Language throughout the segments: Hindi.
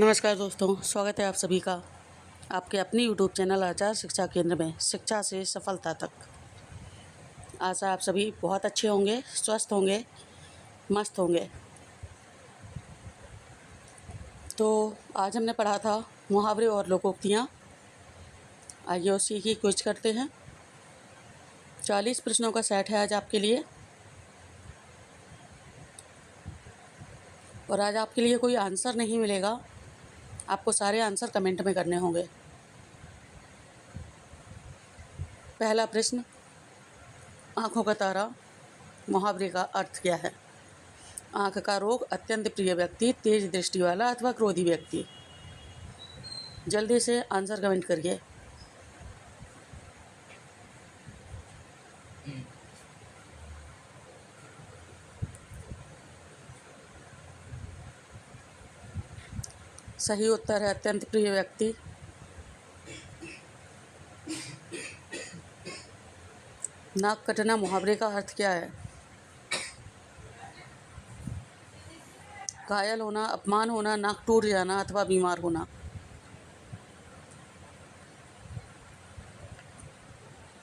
नमस्कार दोस्तों, स्वागत है आप सभी का आपके अपनी यूट्यूब चैनल आचार शिक्षा केंद्र में शिक्षा से सफलता तक। आशा आप सभी बहुत अच्छे होंगे, स्वस्थ होंगे, मस्त होंगे। तो आज हमने पढ़ा था मुहावरे और लोकोक्तियाँ। आइए उसी की क्विज करते हैं। 40 प्रश्नों का सेट है आज आपके लिए, और आज आपके लिए कोई आंसर नहीं मिलेगा, आपको सारे आंसर कमेंट में करने होंगे। पहला प्रश्न, आँखों का तारा मुहावरे का अर्थ क्या है? आँख का रोग, अत्यंत प्रिय व्यक्ति, तेज दृष्टि वाला अथवा क्रोधी व्यक्ति। जल्दी से आंसर कमेंट करिए। सही उत्तर है अत्यंत प्रिय व्यक्ति। नाक कटना मुहावरे का अर्थ क्या है? घायल होना, अपमान होना, नाक टूट जाना अथवा बीमार होना।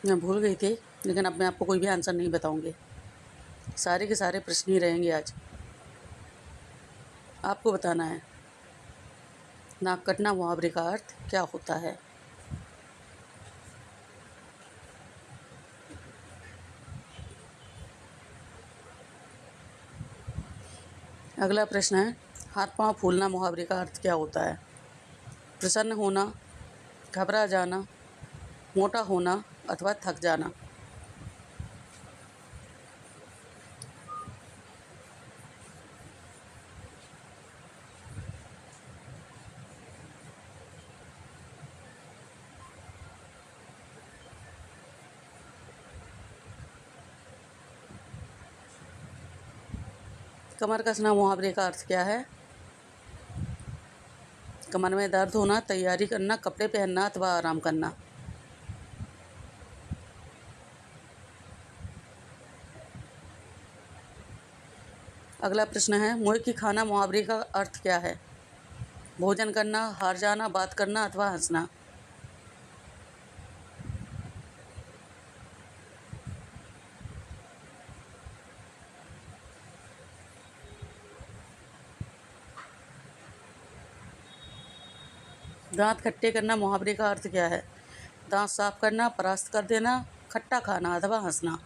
मैं भूल गई थी, लेकिन अब मैं आपको कोई भी आंसर नहीं बताऊंगी। सारे के सारे प्रश्न ही रहेंगे आज। आपको बताना है नाक कटना मुहावरे का अर्थ क्या होता है। अगला प्रश्न है, हाथ पांव फूलना मुहावरे का अर्थ क्या होता है? प्रसन्न होना, घबरा जाना, मोटा होना अथवा थक जाना। कमर कसना मुहावरे का अर्थ क्या है? कमर में दर्द होना, तैयारी करना, कपड़े पहनना अथवा आराम करना। अगला प्रश्न है, मुँह की खाना मुहावरे का अर्थ क्या है? भोजन करना, हार जाना, बात करना अथवा हंसना। दांत खट्टे करना मुहावरे का अर्थ क्या है? दांत साफ करना, परास्त कर देना, खट्टा खाना अथवा हंसना।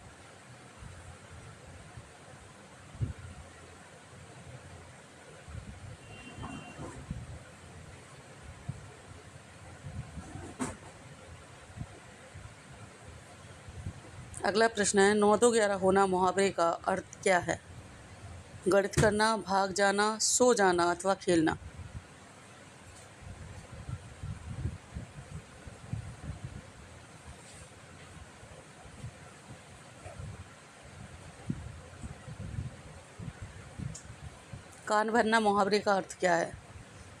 अगला प्रश्न है, 9-2-11 होना मुहावरे का अर्थ क्या है? गणित करना, भाग जाना, सो जाना अथवा खेलना। कान भरना मुहावरे का अर्थ क्या है?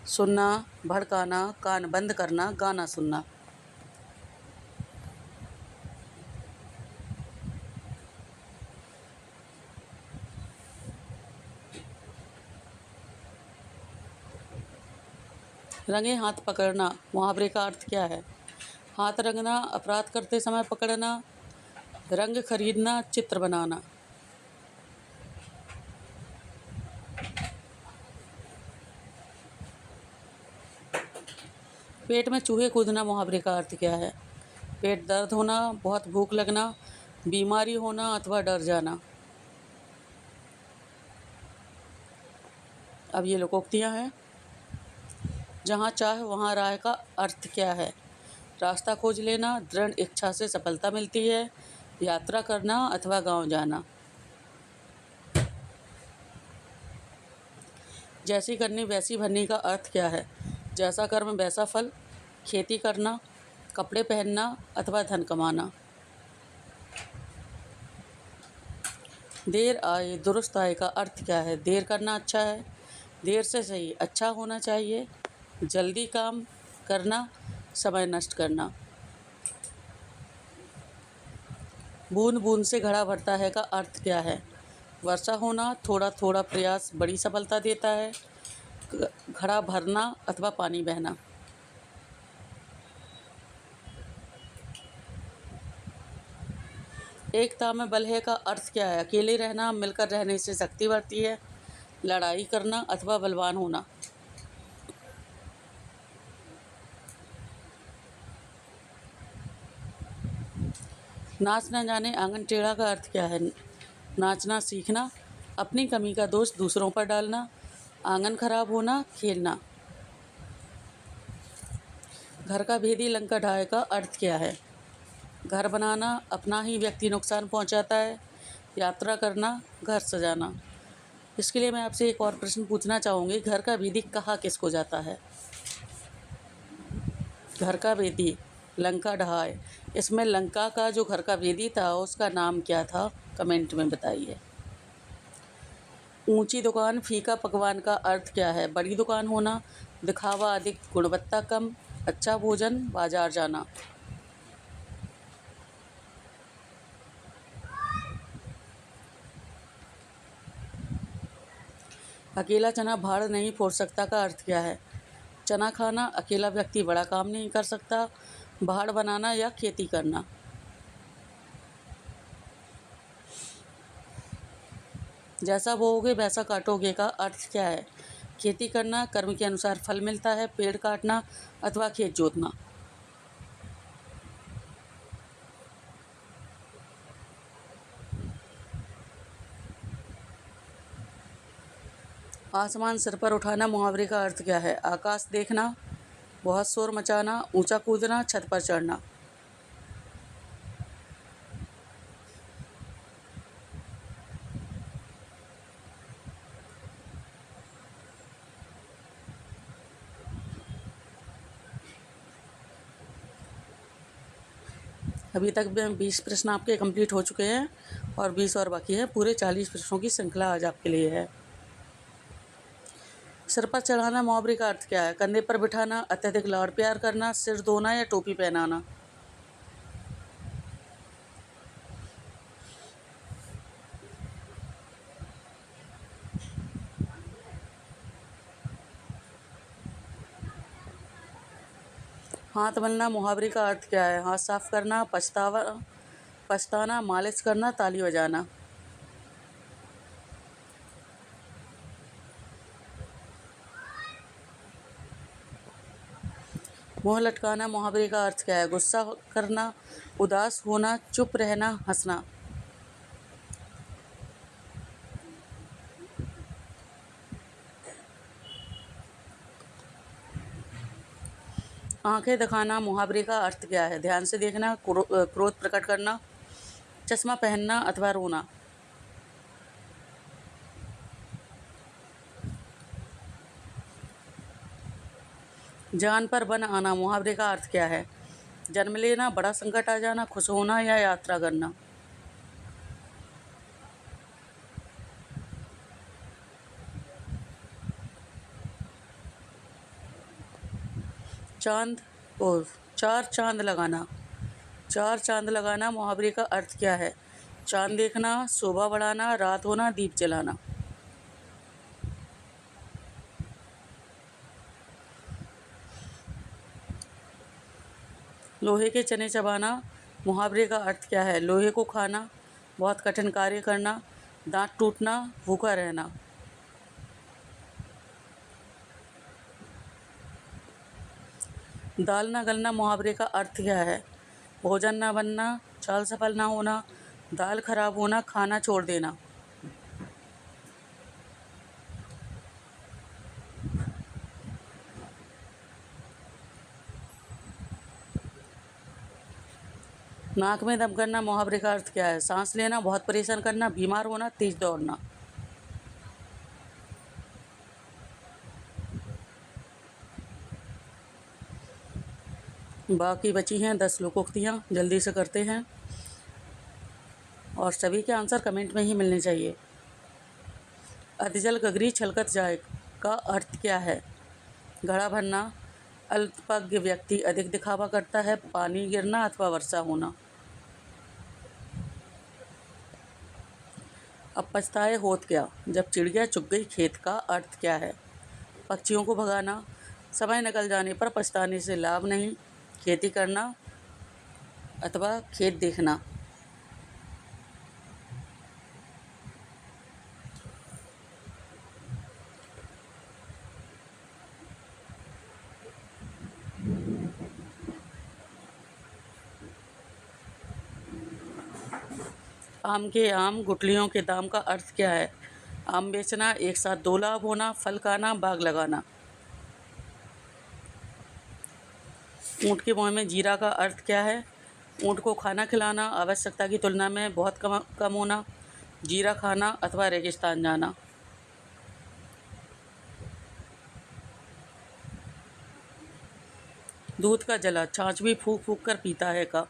सुनना, भड़काना, कान बंद करना, गाना सुनना। रंगे हाथ पकड़ना मुहावरे का अर्थ क्या है? हाथ रंगना, अपराध करते समय पकड़ना, रंग खरीदना, चित्र बनाना। पेट में चूहे कूदना मुहावरे का अर्थ क्या है? पेट दर्द होना, बहुत भूख लगना, बीमारी होना अथवा डर जाना। अब ये लोकोक्तियाँ हैं। जहाँ चाह वहाँ राह का अर्थ क्या है? रास्ता खोज लेना, दृढ़ इच्छा से सफलता मिलती है, यात्रा करना अथवा गांव जाना। जैसी करनी वैसी भरनी का अर्थ क्या है? जैसा कर्म वैसा फल, खेती करना, कपड़े पहनना अथवा धन कमाना। देर आए दुरुस्त आए का अर्थ क्या है? देर करना अच्छा है, देर से सही अच्छा होना चाहिए, जल्दी काम करना, समय नष्ट करना। बूंद बूंद से घड़ा भरता है का अर्थ क्या है? वर्षा होना, थोड़ा थोड़ा प्रयास बड़ी सफलता देता है, घड़ा भरना अथवा पानी बहना। एकता में बल है का अर्थ क्या है? अकेले रहना, मिलकर रहने से शक्ति बढ़ती है, लड़ाई करना अथवा बलवान होना। नाच न जाने आंगन टेढ़ा का अर्थ क्या है? नाचना सीखना, अपनी कमी का दोष दूसरों पर डालना, आंगन खराब होना, खेलना। घर का भेदी लंका ढाए का अर्थ क्या है? घर बनाना, अपना ही व्यक्ति नुकसान पहुंचाता है, यात्रा करना, घर सजाना। इसके लिए मैं आपसे एक और प्रश्न पूछना चाहूँगी, घर का भेदी कहा किसको जाता है? घर का भेदी लंका ढाए, इसमें लंका का जो घर का भेदी था उसका नाम क्या था? कमेंट में बताइए। ऊंची दुकान फीका पकवान का अर्थ क्या है? बड़ी दुकान होना, दिखावा अधिक, गुणवत्ता कम, अच्छा भोजन, बाजार जाना। अकेला चना भाड़ नहीं फोड़ सकता का अर्थ क्या है? चना खाना, अकेला व्यक्ति बड़ा काम नहीं कर सकता, भाड़ बनाना या खेती करना। जैसा बोओगे वैसा काटोगे का अर्थ क्या है? खेती करना, कर्म के अनुसार फल मिलता है, पेड़ काटना अथवा खेत जोतना। आसमान सिर पर उठाना मुहावरे का अर्थ क्या है? आकाश देखना, बहुत शोर मचाना, ऊंचा कूदना, छत पर चढ़ना। अभी तक 20 प्रश्न आपके कंप्लीट हो चुके हैं और 20 और बाकी है। पूरे 40 प्रश्नों की श्रृंखला आज आपके लिए है। सिर पर चढ़ाना मुहावरे का अर्थ क्या है? कंधे पर बिठाना, अत्यधिक लाड़ प्यार करना, सिर धोना या टोपी पहनाना। हाथ मलना मुहावरे का अर्थ क्या है? हाथ साफ करना, पछताना, मालिश करना, ताली बजाना। मुंह लटकाना मुहावरे का अर्थ क्या है? गुस्सा करना, उदास होना, चुप रहना, हंसना। आंखें दिखाना मुहावरे का अर्थ क्या है? ध्यान से देखना, क्रोध प्रकट करना, चश्मा पहनना अथवा रोना। जान पर बन आना मुहावरे का अर्थ क्या है? जन्म लेना, बड़ा संकट आ जाना, खुश होना या यात्रा करना। चांद ओ चार चांद लगाना, चार चांद लगाना मुहावरे का अर्थ क्या है? चांद देखना, शोभा बढ़ाना, रात होना, दीप जलाना। लोहे के चने चबाना मुहावरे का अर्थ क्या है? लोहे को खाना, बहुत कठिन कार्य करना, दांत टूटना, भूखा रहना। दाल न गलना मुहावरे का अर्थ क्या है? भोजन न बनना, चाल सफल ना होना, दाल खराब होना, खाना छोड़ देना। नाक में दम करना मुहावरे का अर्थ क्या है? सांस लेना, बहुत परेशान करना, बीमार होना, तेज दौड़ना। बाकी बची हैं 10 लोकोक्तियाँ, जल्दी से करते हैं और सभी के आंसर कमेंट में ही मिलने चाहिए। अधजल गगरी छलकत जाए का अर्थ क्या है? घड़ा भरना, अल्पज्ञ व्यक्ति अधिक दिखावा करता है, पानी गिरना अथवा वर्षा होना। अब पछताए होत क्या, जब चिड़िया चुग गई खेत का अर्थ क्या है? पक्षियों को भगाना, समय निकल जाने पर पछताने से लाभ नहीं, खेती करना अथवा खेत देखना। आम के आम गुठलियों के दाम का अर्थ क्या है? आम बेचना, एक साथ दो लाभ होना, फल खाना, बाग लगाना। ऊँट के मुँह में जीरा का अर्थ क्या है? ऊँट को खाना खिलाना, आवश्यकता की तुलना में बहुत कम होना, जीरा खाना अथवा रेगिस्तान जाना। दूध का जला, छाछ भी फूंक फूंक कर पीता है का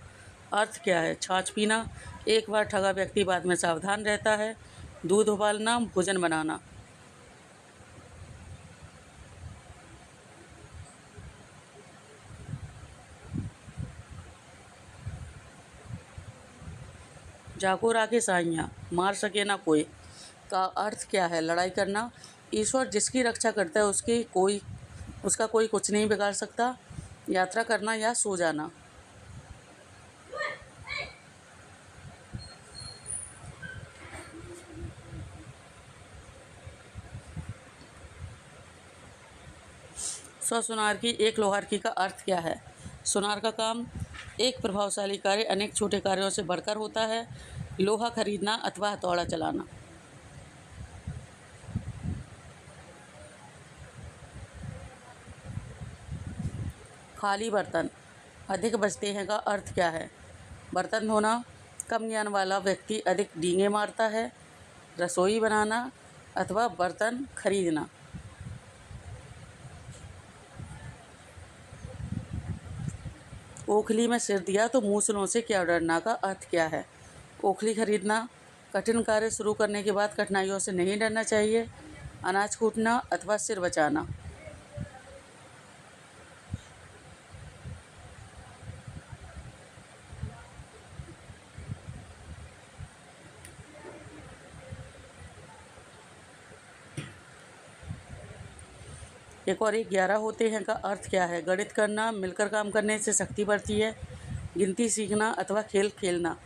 अर्थ क्या है? छाछ पीना, एक बार ठगा व्यक्ति बाद में सावधान रहता है, दूध उबालना, भोजन बनाना। जाको राखे साइयाँ, मार सके ना कोई का अर्थ क्या है? लड़ाई करना, ईश्वर जिसकी रक्षा करता है उसका कोई कुछ नहीं बिगाड़ सकता, यात्रा करना या सो जाना। सौ सुनार की एक लोहार की का अर्थ क्या है? सुनार का काम एक प्रभावशाली कार्य अनेक छोटे कार्यों से बढ़कर होता है, लोहा खरीदना अथवा हथौड़ा चलाना। खाली बर्तन, अधिक बचते हैं का अर्थ क्या है? बर्तन धोना, कम ज्ञान वाला व्यक्ति अधिक डींगे मारता है, रसोई बनाना अथवा बर्तन खरीदना। ओखली में सिर दिया तो मूसलों से क्या डरना का अर्थ क्या है? ओखली खरीदना, कठिन कार्य शुरू करने के बाद कठिनाइयों से नहीं डरना चाहिए, अनाज कूटना अथवा सिर बचाना। एक और एक 11 होते हैं का अर्थ क्या है? गणित करना, मिलकर काम करने से शक्ति बढ़ती है, गिनती सीखना अथवा खेल खेलना।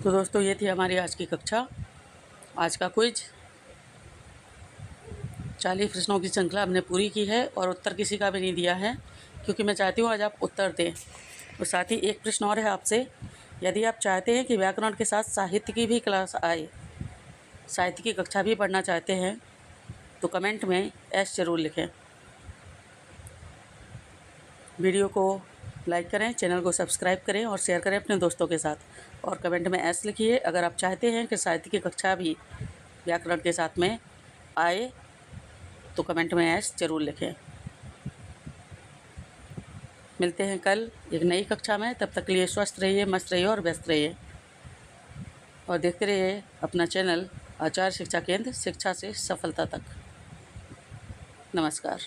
तो दोस्तों ये थी हमारी आज की कक्षा। आज का क्विज 40 प्रश्नों की श्रृंखला हमने पूरी की है और उत्तर किसी का भी नहीं दिया है, क्योंकि मैं चाहती हूँ आज आप उत्तर दें। और साथ ही एक प्रश्न और है आपसे, यदि आप चाहते हैं कि व्याकरण के साथ साहित्य की भी क्लास आए, साहित्य की कक्षा भी पढ़ना चाहते हैं, तो कमेंट में एस ज़रूर लिखें। वीडियो को लाइक करें, चैनल को सब्सक्राइब करें और शेयर करें अपने दोस्तों के साथ। और कमेंट में एस लिखिए अगर आप चाहते हैं कि साहित्य की कक्षा भी व्याकरण के साथ में आए, तो कमेंट में एस ज़रूर लिखें। मिलते हैं कल एक नई कक्षा में, तब तक के लिए स्वस्थ रहिए, मस्त रहिए और व्यस्त रहिए। और देखते रहिए अपना चैनल आचार्य शिक्षा केंद्र, शिक्षा से सफलता तक। नमस्कार।